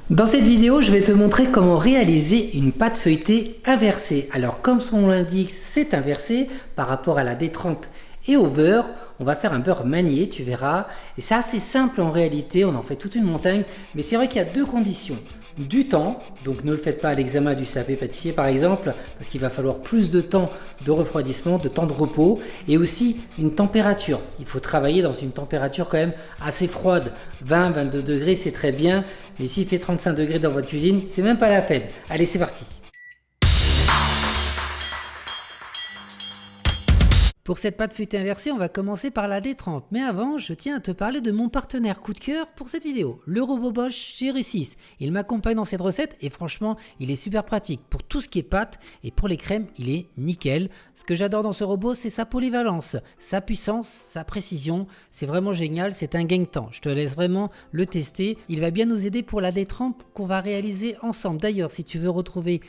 Dans cette vidéo, je vais te montrer comment réaliser une pâte feuilletée inversée. Alors comme son nom l'indique, c'est inversé par rapport à la détrempe et au beurre. On va faire un beurre manié, tu verras. Et c'est assez simple en réalité, on en fait toute une montagne. Mais c'est vrai qu'il y a deux conditions. Du temps, donc ne le faites pas à l'examen du CAP pâtissier par exemple, parce qu'il va falloir plus de temps de refroidissement, de temps de repos, et aussi une température. Il faut travailler dans une température quand même assez froide. 20-22 degrés c'est très bien, mais s'il fait 35 degrés dans votre cuisine, c'est même pas la peine. Allez, c'est parti. Pour cette pâte feuilletée inversée, on va commencer par la détrempe. Mais avant, je tiens à te parler de mon partenaire coup de cœur pour cette vidéo, le robot Bosch GR6. Il m'accompagne dans cette recette et franchement, il est super pratique pour tout ce qui est pâte et pour les crèmes, il est nickel. Ce que j'adore dans ce robot, c'est sa polyvalence, sa puissance, sa précision. C'est vraiment génial, c'est un gain de temps. Je te laisse vraiment le tester. Il va bien nous aider pour la détrempe qu'on va réaliser ensemble. D'ailleurs, si tu veux retrouver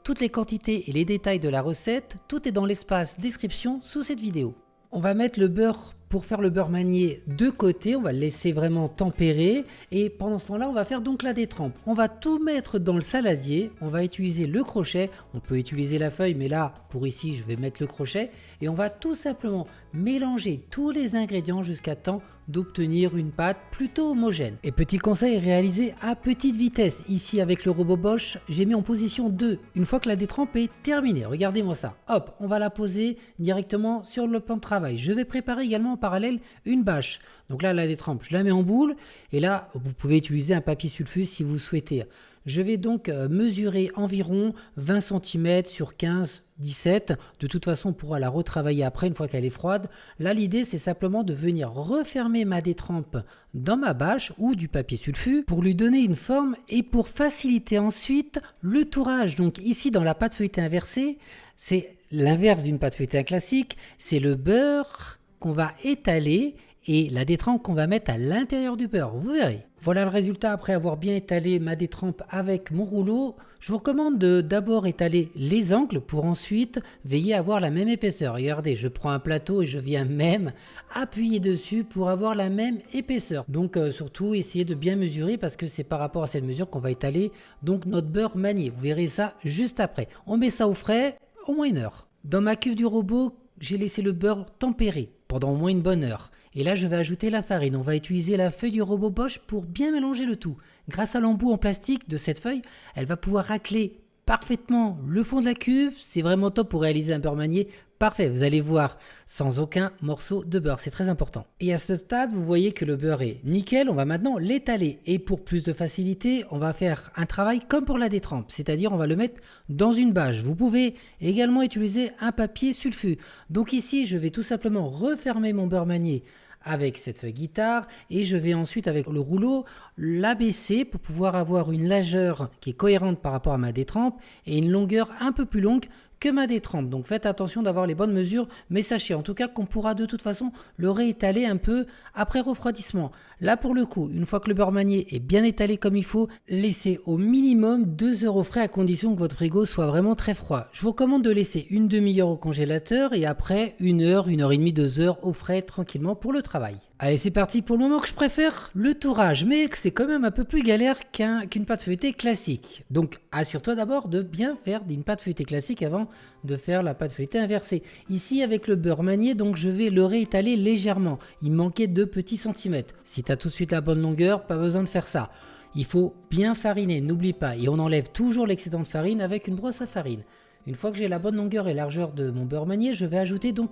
toutes les quantités et les détails de la recette, tout est dans l'espace description sous cette vidéo. On va mettre le beurre pour faire le beurre manié de côté, on va le laisser vraiment tempérer et pendant ce temps-là, on va faire donc la détrempe. On va tout mettre dans le saladier, on va utiliser le crochet, on peut utiliser la feuille mais là, pour ici, je vais mettre le crochet et on va tout simplement mélanger tous les ingrédients jusqu'à temps d'obtenir une pâte plutôt homogène. Et petit conseil, réalisé à petite vitesse. Ici avec le robot Bosch, j'ai mis en position 2. Une fois que la détrempe est terminée, regardez-moi ça. Hop, on va la poser directement sur le plan de travail. Je vais préparer également en parallèle une bâche. Donc là, la détrempe, je la mets en boule. Et là, vous pouvez utiliser un papier sulfuse si vous souhaitez. Je vais donc mesurer environ 20 cm sur 15 17. De toute façon, on pourra la retravailler après une fois qu'elle est froide. Là, l'idée, c'est simplement de venir refermer ma détrempe dans ma bâche ou du papier sulfure pour lui donner une forme et pour faciliter ensuite le tourage. Donc ici, dans la pâte feuilletée inversée, c'est l'inverse d'une pâte feuilletée classique. C'est le beurre qu'on va étaler et la détrempe qu'on va mettre à l'intérieur du beurre, vous verrez. Voilà le résultat après avoir bien étalé ma détrempe avec mon rouleau. Je vous recommande de d'abord étaler les angles pour ensuite veiller à avoir la même épaisseur. Regardez, je prends un plateau et je viens même appuyer dessus pour avoir la même épaisseur. Donc surtout essayez de bien mesurer parce que c'est par rapport à cette mesure qu'on va étaler donc notre beurre manié. Vous verrez ça juste après. On met ça au frais au moins 1 heure. Dans ma cuve du robot, j'ai laissé le beurre tempérer pendant au moins une bonne heure. Et là, je vais ajouter la farine. On va utiliser la feuille du robot Bosch pour bien mélanger le tout. Grâce à l'embout en plastique de cette feuille, elle va pouvoir racler parfaitement le fond de la cuve. C'est vraiment top pour réaliser un beurre manié parfait. Vous allez voir, sans aucun morceau de beurre. C'est très important. Et à ce stade, vous voyez que le beurre est nickel. On va maintenant l'étaler. Et pour plus de facilité, on va faire un travail comme pour la détrempe. C'est-à-dire, on va le mettre dans une bâche. Vous pouvez également utiliser un papier sulfure. Donc ici, je vais tout simplement refermer mon beurre manié avec cette feuille guitare et je vais ensuite avec le rouleau l'abaisser pour pouvoir avoir une largeur qui est cohérente par rapport à ma détrempe et une longueur un peu plus longue que ma détrempe. Donc faites attention d'avoir les bonnes mesures, mais sachez en tout cas qu'on pourra de toute façon le réétaler un peu après refroidissement. Là pour le coup, une fois que le beurre manié est bien étalé comme il faut, laissez au minimum 2 heures au frais à condition que votre frigo soit vraiment très froid. Je vous recommande de laisser une demi-heure au congélateur et après 1 heure, 1 heure et demie, 2 heures au frais tranquillement pour le travail. Allez, c'est parti pour le moment que je préfère, le tourage, mais c'est quand même un peu plus galère qu'une pâte feuilletée classique. Donc assure-toi d'abord de bien faire une pâte feuilletée classique avant de faire la pâte feuilletée inversée. Ici avec le beurre manié, donc je vais le réétaler légèrement. Il manquait 2 petits centimètres. Si tu as tout de suite la bonne longueur, pas besoin de faire ça. Il faut bien fariner, n'oublie pas. Et on enlève toujours l'excédent de farine avec une brosse à farine. Une fois que j'ai la bonne longueur et largeur de mon beurre manié, je vais ajouter donc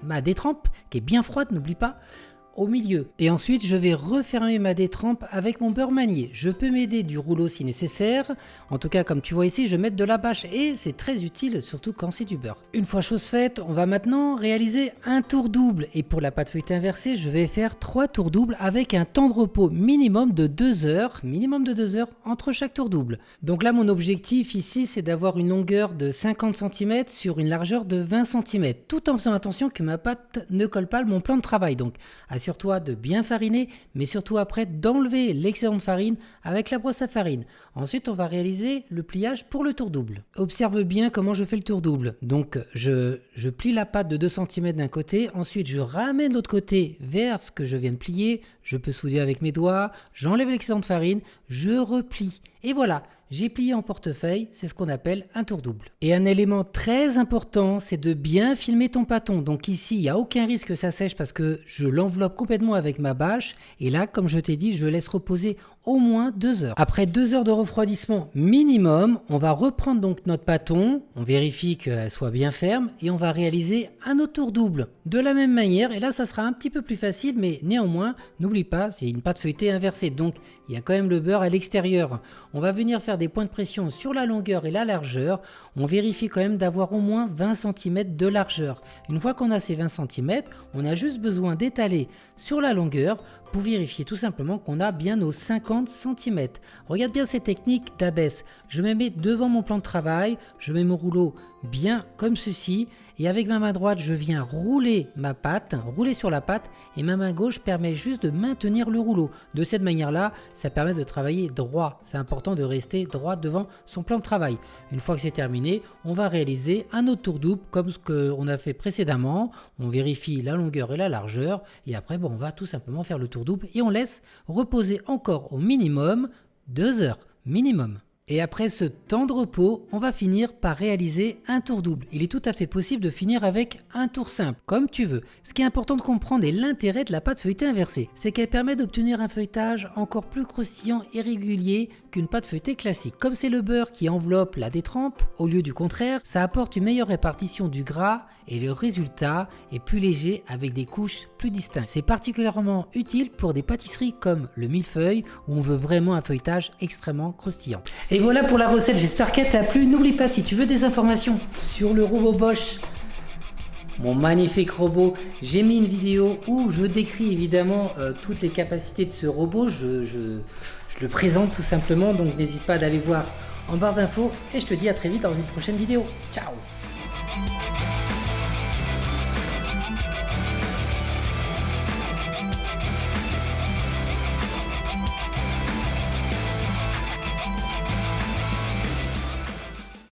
ma détrempe, qui est bien froide, n'oublie pas, au milieu. Et ensuite, je vais refermer ma détrempe avec mon beurre manié. Je peux m'aider du rouleau si nécessaire. En tout cas, comme tu vois ici, je mets de la bâche et c'est très utile, surtout quand c'est du beurre. Une fois chose faite, on va maintenant réaliser un tour double. Et pour la pâte feuilletée inversée, je vais faire 3 tours doubles avec un temps de repos minimum de 2 heures. Minimum de 2 heures entre chaque tour double. Donc là, mon objectif ici, c'est d'avoir une longueur de 50 cm sur une largeur de 20 cm. Tout en faisant attention que ma pâte ne colle pas mon plan de travail. Donc, Assure-toi de bien fariner, mais surtout après d'enlever l'excédent de farine avec la brosse à farine. Ensuite, on va réaliser le pliage pour le tour double. Observe bien comment je fais le tour double. Donc, je plie la pâte de 2 cm d'un côté, ensuite je ramène l'autre côté vers ce que je viens de plier, je peux souder avec mes doigts, j'enlève l'excédent de farine, je replie. Et voilà, j'ai plié en portefeuille, c'est ce qu'on appelle un tour double. Et un élément très important, c'est de bien filmer ton pâton. Donc ici, il n'y a aucun risque que ça sèche parce que je l'enveloppe complètement avec ma bâche. Et là, comme je t'ai dit, je laisse reposer au moins 2 heures. Après 2 heures de refroidissement minimum, on va reprendre donc notre pâton, on vérifie qu'elle soit bien ferme et on va réaliser un autre tour double. De la même manière, et là ça sera un petit peu plus facile, mais néanmoins, n'oublie pas, c'est une pâte feuilletée inversée, donc il y a quand même le beurre à l'extérieur. On va venir faire des points de pression sur la longueur et la largeur. On vérifie quand même d'avoir au moins 20 cm de largeur. Une fois qu'on a ces 20 cm, on a juste besoin d'étaler sur la longueur pour vérifier tout simplement qu'on a bien nos 50 cm. Regarde bien ces techniques d'abaisse. Je me mets devant mon plan de travail, je mets mon rouleau bien comme ceci et avec ma main droite je viens rouler ma pâte, rouler sur la pâte et ma main gauche permet juste de maintenir le rouleau. De cette manière là, ça permet de travailler droit. C'est important de rester droit devant son plan de travail. Une fois que c'est terminé, on va réaliser un autre tour double comme ce qu'on a fait précédemment. On vérifie la longueur et la largeur et après on va tout simplement faire le tour double et on laisse reposer encore au minimum 2 heures minimum. Et après ce temps de repos, on va finir par réaliser un tour double. Il est tout à fait possible de finir avec un tour simple, comme tu veux. Ce qui est important de comprendre et l'intérêt de la pâte feuilletée inversée, c'est qu'elle permet d'obtenir un feuilletage encore plus croustillant et régulier qu'une pâte feuilletée classique. Comme c'est le beurre qui enveloppe la détrempe, au lieu du contraire, ça apporte une meilleure répartition du gras et le résultat est plus léger avec des couches plus distinctes. C'est particulièrement utile pour des pâtisseries comme le millefeuille où on veut vraiment un feuilletage extrêmement croustillant. Et voilà pour la recette, j'espère qu'elle t'a plu. N'oublie pas, si tu veux des informations sur le robot Bosch, mon magnifique robot, j'ai mis une vidéo où je décris évidemment toutes les capacités de ce robot. Je le présente tout simplement, donc n'hésite pas d'aller voir en barre d'infos et je te dis à très vite dans une prochaine vidéo. Ciao!